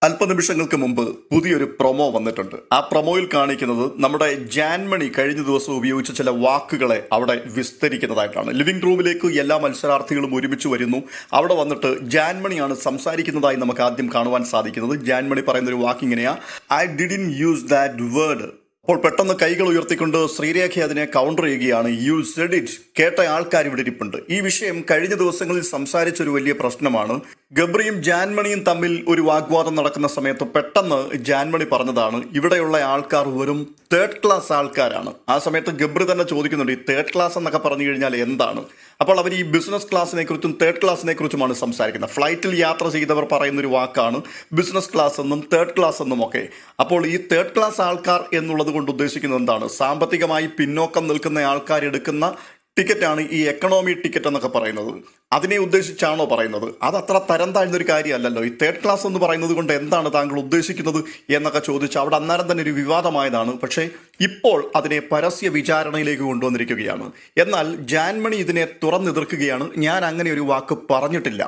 അല്പനിമിഷങ്ങൾക്ക് മുമ്പ് പുതിയൊരു പ്രൊമോ വന്നിട്ടുണ്ട്. ആ പ്രൊമോയിൽ കാണിക്കുന്നത് നമ്മുടെ ജാൻമണി കഴിഞ്ഞ ദിവസം ഉപയോഗിച്ച ചില വാക്കുകളെ അവിടെ വിസ്തരിക്കുന്നതായിട്ടാണ്. ലിവിംഗ് റൂമിലേക്ക് എല്ലാ മത്സരാർത്ഥികളും ഒരുമിച്ച് വരുന്നു. അവിടെ വന്നിട്ട് ജാൻമണിയാണ് സംസാരിക്കുന്നതായി നമുക്ക് ആദ്യം കാണുവാൻ സാധിക്കുന്നത്. ജാൻമണി പറയുന്ന ഒരു വാക്ക് ഇങ്ങനെയാ: I didn't use that word. അപ്പോൾ പെട്ടെന്ന് കൈകൾ ഉയർത്തിക്കൊണ്ട് ശ്രീരേഖ അതിനെ കൗണ്ടർ ചെയ്യുകയാണ്. You said it. കേട്ട ആൾക്കാർ ഇവിടെ ഇരിപ്പുണ്ട്. ഈ വിഷയം കഴിഞ്ഞ ദിവസങ്ങളിൽ സംസാരിച്ചൊരു വലിയ പ്രശ്നമാണ്. ഗബ്രിയും ജാൻമണിയും തമ്മിൽ ഒരു വാഗ്വാദം നടക്കുന്ന സമയത്ത് പെട്ടെന്ന് ജാൻമണി പറഞ്ഞതാണ്, ഇവിടെയുള്ള ആൾക്കാർ വെറും തേർഡ് ക്ലാസ് ആൾക്കാരാണ്. ആ സമയത്ത് ഗബ്രി തന്നെ ചോദിക്കുന്നുണ്ട്, ഈ തേർഡ് ക്ലാസ് എന്നൊക്കെ പറഞ്ഞു കഴിഞ്ഞാൽ എന്താണ്? അപ്പോൾ അവർ ഈ ബിസിനസ് ക്ലാസ്സിനെ കുറിച്ചും തേർഡ് ക്ലാസ്സിനെ കുറിച്ചുമാണ് സംസാരിക്കുന്നത്. ഫ്ലൈറ്റിൽ യാത്ര ചെയ്തവർ പറയുന്നൊരു വാക്കാണ് ബിസിനസ് ക്ലാസ് എന്നും തേർഡ് ക്ലാസ് എന്നും ഒക്കെ. അപ്പോൾ ഈ തേർഡ് ക്ലാസ് ആൾക്കാർ എന്നുള്ളത് കൊണ്ട് ഉദ്ദേശിക്കുന്നത് എന്താണ്? സാമ്പത്തികമായി പിന്നോക്കം നിൽക്കുന്ന ആൾക്കാർ എടുക്കുന്ന ടിക്കറ്റാണ് ഈ എക്കണോമി ടിക്കറ്റ് എന്നൊക്കെ പറയുന്നത്. അതിനെ ഉദ്ദേശിച്ചാണോ പറയുന്നത്? അത് അത്ര തരം താഴ്ന്നൊരു കാര്യമല്ലല്ലോ. ഈ തേർഡ് ക്ലാസ് എന്ന് പറയുന്നത് കൊണ്ട് എന്താണ് താങ്കൾ ഉദ്ദേശിക്കുന്നത് എന്നൊക്കെ ചോദിച്ച് അവിടെ അന്നേരം തന്നെ ഒരു വിവാദമായതാണ്. പക്ഷേ ഇപ്പോൾ അതിനെ പരസ്യ വിചാരണയിലേക്ക് കൊണ്ടുവന്നിരിക്കുകയാണ്. എന്നാൽ ജാൻമണി ഇതിനെ തുറന്നെതിർക്കുകയാണ്. ഞാൻ അങ്ങനെ ഒരു വാക്ക് പറഞ്ഞിട്ടില്ല.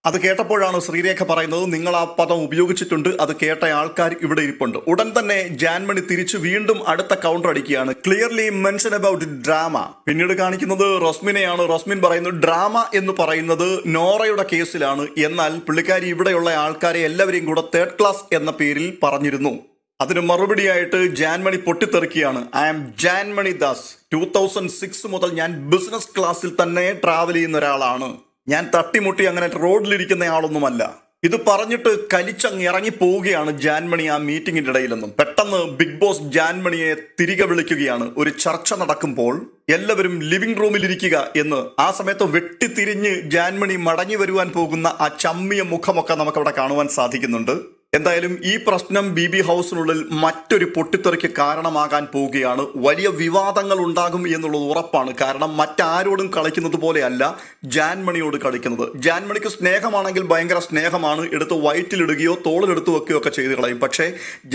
അത് കേട്ടപ്പോഴാണ് ശ്രീരേഖ പറയുന്നത്, നിങ്ങൾ ആ പദം ഉപയോഗിച്ചിട്ടുണ്ട്, അത് കേട്ട ആൾക്കാർ ഇവിടെ ഇരിപ്പുണ്ട്. ഉടൻ തന്നെ ജാൻമണി തിരിച്ചു വീണ്ടും അടുത്ത കൗണ്ടർ അടിക്കുകയാണ്. Clearly mention about drama. പിന്നീട് കാണിക്കുന്നത് റോസ്മിനെയാണ്. റോസ്മിൻ പറയുന്നു, ഡ്രാമ എന്ന് പറയുന്നത് നോറയുടെ കേസിലാണ്. എന്നാൽ പുള്ളിക്കാരി ഇവിടെയുള്ള ആൾക്കാരെ എല്ലാവരെയും കൂടെ തേർഡ് ക്ലാസ് എന്ന പേരിൽ പറഞ്ഞിരുന്നു. അതിന് മറുപടിയായിട്ട് ജാൻമണി പൊട്ടിത്തെറിക്കുകയാണ്. I am Janmani Das. 2006 മുതൽ ഞാൻ ബിസിനസ് ക്ലാസ്സിൽ തന്നെ ട്രാവൽ ചെയ്യുന്ന ഒരാളാണ്. ഞാൻ തട്ടിമുട്ടി അങ്ങനെ റോഡിലിരിക്കുന്ന ആളൊന്നുമല്ല. ഇത് പറഞ്ഞിട്ട് കലിച്ചങ്ങ് ഇറങ്ങി പോവുകയാണ് ജാൻമണി ആ മീറ്റിംഗിന്റെ ഇടയിലെന്നും. പെട്ടെന്ന് ബിഗ് ബോസ് ജാൻമണിയെ തിരികെ വിളിക്കുകയാണ്. ഒരു ചർച്ച നടക്കുമ്പോൾ എല്ലാവരും ലിവിംഗ് റൂമിൽ ഇരിക്കുക എന്ന്. ആ സമയത്ത് വെട്ടിത്തിരിഞ്ഞ് ജാൻമണി മടങ്ങി വരുവാൻ പോകുന്ന ആ ചമ്മിയ മുഖമൊക്കെ നമുക്കവിടെ കാണുവാൻ സാധിക്കുന്നുണ്ട്. എന്തായാലും ഈ പ്രശ്നം BB ഹൗസിനുള്ളിൽ മറ്റൊരു പൊട്ടിത്തെറിക്ക് കാരണമാകാൻ പോവുകയാണ്. വലിയ വിവാദങ്ങൾ ഉണ്ടാകും എന്നുള്ളത് ഉറപ്പാണ്. കാരണം മറ്റാരോടും കളിക്കുന്നത് പോലെയല്ല ജാൻമണിയോട് കളിക്കുന്നത്. ജാൻമണിക്ക് സ്നേഹമാണെങ്കിൽ ഭയങ്കര സ്നേഹമാണ്. എടുത്ത് വയറ്റിലിടുകയോ തോളിലെടുത്ത് വെക്കുകയോ ഒക്കെ ചെയ്ത് കളയും. പക്ഷേ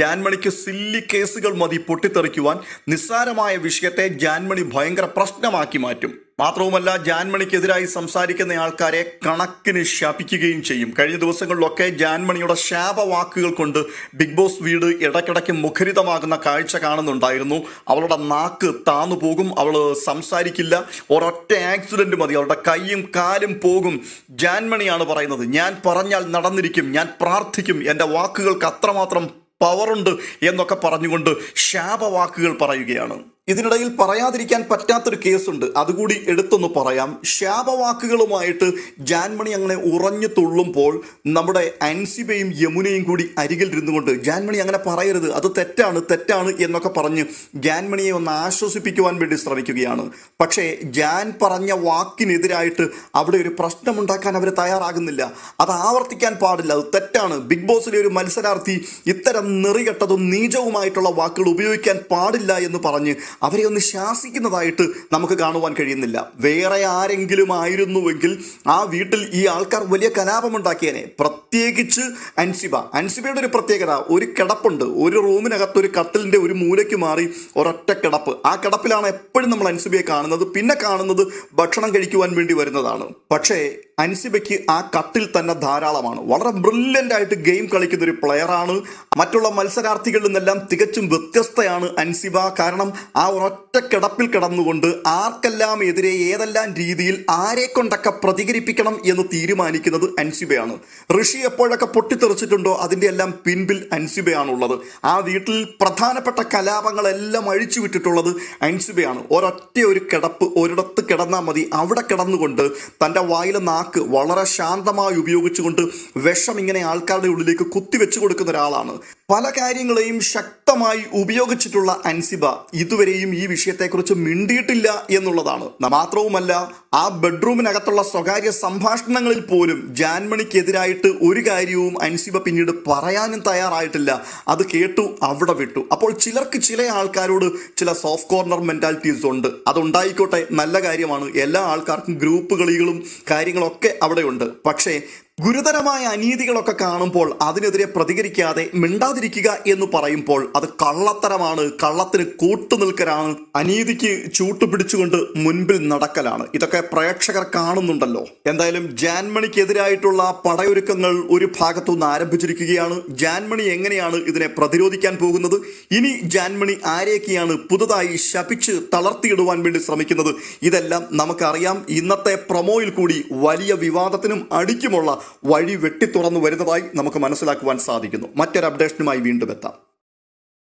ജാൻമണിക്ക് സില്ലി കേസുകൾ മതി പൊട്ടിത്തെറിക്കുവാൻ. നിസ്സാരമായ വിഷയത്തെ ജാൻമണി ഭയങ്കര പ്രശ്നമാക്കി മാറ്റും. മാത്രവുമല്ല, ജാൻമണിക്കെതിരായി സംസാരിക്കുന്ന ആൾക്കാരെ കണക്കിന് ശപിക്കുകയും ചെയ്യും. കഴിഞ്ഞ ദിവസങ്ങളിലൊക്കെ ജാൻമണിയുടെ ശാപവാക്കുകൾ കൊണ്ട് ബിഗ് ബോസ് വീട് ഇടയ്ക്കിടയ്ക്ക് മുഖരിതമാകുന്ന കാഴ്ച കാണുന്നുണ്ടായിരുന്നു. അവളുടെ നാക്ക് താന്നു പോകും, അവൾ സംസാരിക്കില്ല. ഒരൊറ്റ ആക്സിഡന്റ് മതി, അവളുടെ കൈയും കാലും പോകും. ജാൻമണിയാണ് പറയുന്നത്, ഞാൻ പറഞ്ഞാൽ നടന്നിരിക്കും, ഞാൻ പ്രാർത്ഥിക്കും, എൻ്റെ വാക്കുകൾക്ക് അത്രമാത്രം പവറുണ്ട് എന്നൊക്കെ പറഞ്ഞുകൊണ്ട് ശാപവാക്കുകൾ പറയുകയാണ്. ഇതിനിടയിൽ പറയാതിരിക്കാൻ പറ്റാത്തൊരു കേസുണ്ട്, അതുകൂടി എടുത്തൊന്ന് പറയാം. ശാപവാക്കുകളുമായിട്ട് ജാൻമണി അങ്ങനെ ഉറഞ്ഞു തുള്ളുമ്പോൾ നമ്മുടെ അൻസിബയും യമുനയും കൂടി അരികിൽ ഇരുന്നുകൊണ്ട് ജാൻമണി അങ്ങനെ പറയരുത്, അത് തെറ്റാണ് എന്നൊക്കെ പറഞ്ഞ് ജാൻമണിയെ ഒന്ന് ആശ്വസിപ്പിക്കുവാൻ വേണ്ടി ശ്രമിക്കുകയാണ്. പക്ഷേ ജാൻ പറഞ്ഞ വാക്കിനെതിരായിട്ട് അവിടെ ഒരു പ്രശ്നമുണ്ടാക്കാൻ അവർ തയ്യാറാകുന്നില്ല. അത് ആവർത്തിക്കാൻ പാടില്ല, അത് തെറ്റാണ്. ബിഗ് ബോസിലെ ഒരു മത്സരാർത്ഥി ഇത്തരം നെറികെട്ടതും നീചവുമായിട്ടുള്ള വാക്കുകൾ ഉപയോഗിക്കാൻ പാടില്ല എന്ന് പറഞ്ഞ് അവരെ ഒന്ന് ശാസിക്കുന്നതായിട്ട് നമുക്ക് കാണുവാൻ കഴിയുന്നില്ല. വേറെ ആരെങ്കിലും ആയിരുന്നുവെങ്കിൽ ആ വീട്ടിൽ ഈ ആൾക്കാർ വലിയ കലാപമുണ്ടാക്കിയേനെ. പ്രത്യേകിച്ച് അൻസിബയുടെ ഒരു പ്രത്യേകത, ഒരു കിടപ്പുണ്ട്. ഒരു റൂമിനകത്ത് ഒരു കട്ടിലിൻ്റെ ഒരു മൂലയ്ക്ക് മാറി ഒരൊറ്റ കിടപ്പ്. ആ കിടപ്പിലാണ് എപ്പോഴും നമ്മൾ അൻസിബയെ കാണുന്നത്. പിന്നെ കാണുന്നത് ഭക്ഷണം കഴിക്കുവാൻ വേണ്ടി വരുന്നതാണ്. പക്ഷേ അൻസിബയ്ക്ക് ആ കട്ടിൽ തന്നെ ധാരാളമാണ്. വളരെ ബ്രില്യൻ്റ് ആയിട്ട് ഗെയിം കളിക്കുന്ന ഒരു പ്ലെയറാണ്. മറ്റുള്ള മത്സരാർത്ഥികളിൽ നിന്നെല്ലാം തികച്ചും വ്യത്യസ്തയാണ് അൻസിബ. കാരണം ആ ഒരൊറ്റ കിടപ്പിൽ കിടന്നുകൊണ്ട് ആർക്കെല്ലാം എതിരെ ഏതെല്ലാം രീതിയിൽ ആരെ കൊണ്ടൊക്കെ പ്രതികരിപ്പിക്കണം എന്ന് തീരുമാനിക്കുന്നത് അൻസിബയാണ്. ഋഷി എപ്പോഴൊക്കെ പൊട്ടിത്തെറിച്ചിട്ടുണ്ടോ അതിൻ്റെ എല്ലാം പിൻപിൽ അൻസിബയാണുള്ളത്. ആ വീട്ടിൽ പ്രധാനപ്പെട്ട കലാപങ്ങളെല്ലാം അഴിച്ചു വിട്ടിട്ടുള്ളത് അൻസിബയാണ്. ഒരൊറ്റ ഒരു കിടപ്പ് ഒരിടത്ത് കിടന്നാൽ മതി. അവിടെ കിടന്നുകൊണ്ട് തൻ്റെ വായിലെ നാക്ക് വളരെ ശാന്തമായി ഉപയോഗിച്ചുകൊണ്ട് വിഷം ഇങ്ങനെ ആൾക്കാരുടെ ഉള്ളിലേക്ക് കുത്തിവെച്ചു കൊടുക്കുന്ന ഒരാളാണ്. പല കാര്യങ്ങളെയും ശക്തമായി ഉപയോഗിച്ചിട്ടുള്ള അൻസിബ ഇതുവരെയും ഈ വിഷയത്തെക്കുറിച്ച് മിണ്ടിയിട്ടില്ല എന്നുള്ളതാണ്. മാത്രവുമല്ല, ആ ബെഡ്റൂമിനകത്തുള്ള സ്വകാര്യ സംഭാഷണങ്ങളിൽ പോലും ജാൻമണിക്കെതിരായിട്ട് ഒരു കാര്യവും അൻസിബ പിന്നീട് പറയാനും തയ്യാറായിട്ടില്ല. അത് കേട്ടു, അവിടെ വിട്ടു. അപ്പോൾ ചിലർക്ക് ചില ആൾക്കാരോട് ചില സോഫ്റ്റ് കോർണർ മെന്റാലിറ്റീസ് ഉണ്ട്. അതുണ്ടായിക്കോട്ടെ, നല്ല കാര്യമാണ്. എല്ലാ ആൾക്കാർക്കും ഗ്രൂപ്പ് കളികളും കാര്യങ്ങളൊക്കെ അവിടെയുണ്ട്. പക്ഷേ ഗുരുതരമായ അനീതികളൊക്കെ കാണുമ്പോൾ അതിനെതിരെ പ്രതികരിക്കാതെ മിണ്ടാതിരിക്കുക എന്ന് പറയുമ്പോൾ അത് കള്ളത്തരമാണ്, കള്ളത്തിന് കൂട്ടുനിൽക്കലാണ്, അനീതിക്ക് ചൂട്ടുപിടിച്ചുകൊണ്ട് മുൻപിൽ നടക്കലാണ്. ഇതൊക്കെ പ്രേക്ഷകർ കാണുന്നുണ്ടല്ലോ. എന്തായാലും ജാൻമണിക്കെതിരായിട്ടുള്ള പടയൊരുക്കങ്ങൾ ഒരു ഭാഗത്തുനിന്ന് ആരംഭിച്ചിരിക്കുകയാണ്. ജാൻമണി എങ്ങനെയാണ് ഇതിനെ പ്രതിരോധിക്കാൻ പോകുന്നത്? ഇനി ജാൻമണി ആരെയൊക്കെയാണ് പുതുതായി ശപിച്ച് തളർത്തിയിടുവാൻ വേണ്ടി ശ്രമിക്കുന്നത്? ഇതെല്ലാം നമുക്കറിയാം. ഇന്നത്തെ പ്രൊമോയിൽ കൂടി വലിയ വിവാദത്തിനും അടിക്കുമുള്ള വഴി വെട്ടിത്തുറന്നു വരുന്നതായി നമുക്ക് മനസ്സിലാക്കുവാൻ സാധിക്കുന്നു. മറ്റൊരു അപ്ഡേഷനുമായി വീണ്ടും എത്താം.